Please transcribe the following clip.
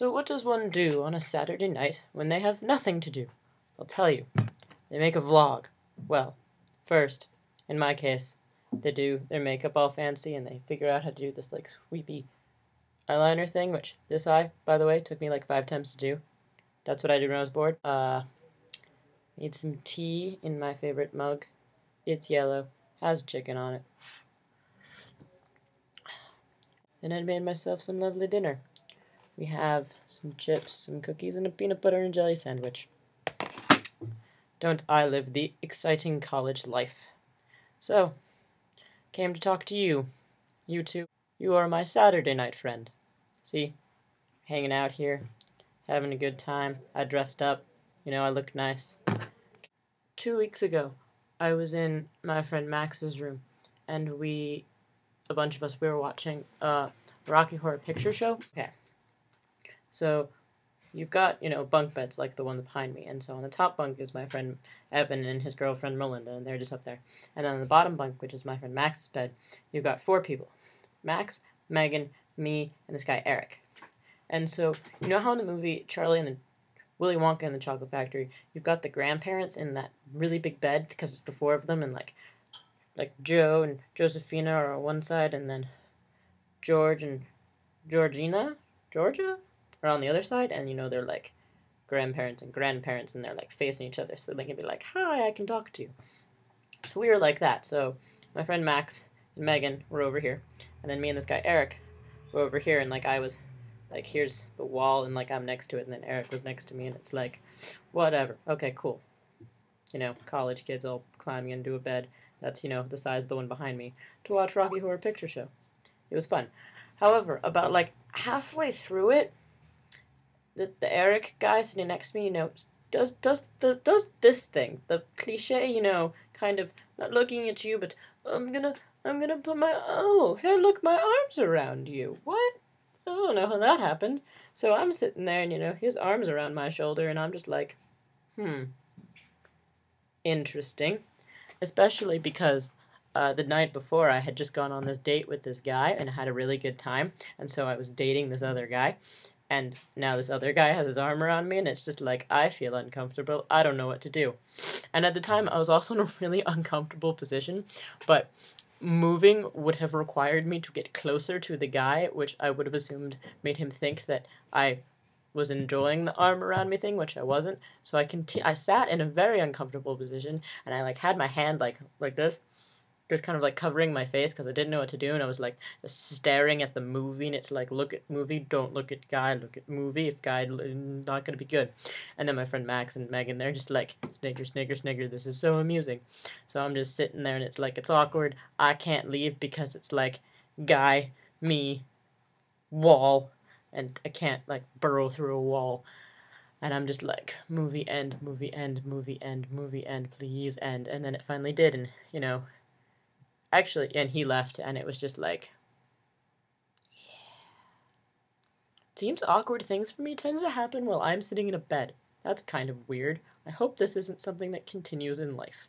So what does one do on a Saturday night when they have nothing to do? I'll tell you. They make a vlog. Well, first, in my case, they do their makeup all fancy and they figure out how to do this like sweepy eyeliner thing, which this eye, by the way, took me like 5 attempts to do. That's what I did when I was bored. Need some tea in my favorite mug. It's yellow, has chicken on it. Then I made myself some lovely dinner. We have some chips, some cookies, and a peanut butter and jelly sandwich. Don't I live the exciting college life? So, came to talk to you. You two. You are my Saturday night friend. See? Hanging out here, having a good time. I dressed up. You know, I look nice. 2 weeks ago, I was in my friend Max's room, and a bunch of us, we were watching Rocky Horror Picture Show. Okay. So, you've got, bunk beds like the one behind me, and so on the top bunk is my friend Evan and his girlfriend Melinda, and they're just up there. And then on the bottom bunk, which is my friend Max's bed, you've got 4 people. Max, Megan, me, and this guy Eric. And so, you know how in the movie Charlie and the Willy Wonka and the Chocolate Factory, you've got the grandparents in that really big bed, because it's the 4 of them, and like Joe and Josephina are on one side, and then George and Georgia are on the other side, and they're like grandparents and grandparents, and they're like facing each other, so they can be like, hi, I can talk to you. So we were like that. So my friend Max and Megan were over here, and then me and this guy Eric were over here, and like I was like, here's the wall, and like I'm next to it, and then Eric was next to me, and it's like, whatever, okay, cool. College kids all climbing into a bed that's, the size of the one behind me to watch Rocky Horror Picture Show. It was fun. However, about like halfway through it, the Eric guy sitting next to me, does this thing, the cliche, kind of not looking at you, but I'm gonna put hey, look, my arms around you. What? I don't know how that happened. So I'm sitting there, and his arms around my shoulder, and I'm just like, interesting. Especially because the night before I had just gone on this date with this guy and had a really good time, and so I was dating this other guy, and now this other guy has his arm around me, and it's just like, I feel uncomfortable. I don't know what to do. And at the time, I was also in a really uncomfortable position, but moving would have required me to get closer to the guy, which I would have assumed made him think that I was enjoying the arm around me thing, which I wasn't. So I sat in a very uncomfortable position, and I had my hand like this, just kind of like covering my face because I didn't know what to do, and I was like staring at the movie, and it's like, look at movie, don't look at guy, look at movie, if guy not gonna be good. And then my friend Max and Megan, they're just like, snigger, snigger, snigger, this is so amusing. So I'm just sitting there, and it's like, it's awkward. I can't leave because it's like guy, me, wall, and I can't like burrow through a wall. And I'm just like, movie end, movie end, movie end, movie end, please end. And then it finally did, and actually, and he left, and it was just like, yeah. Seems awkward things for me tends to happen while I'm sitting in a bed. That's kind of weird. I hope this isn't something that continues in life.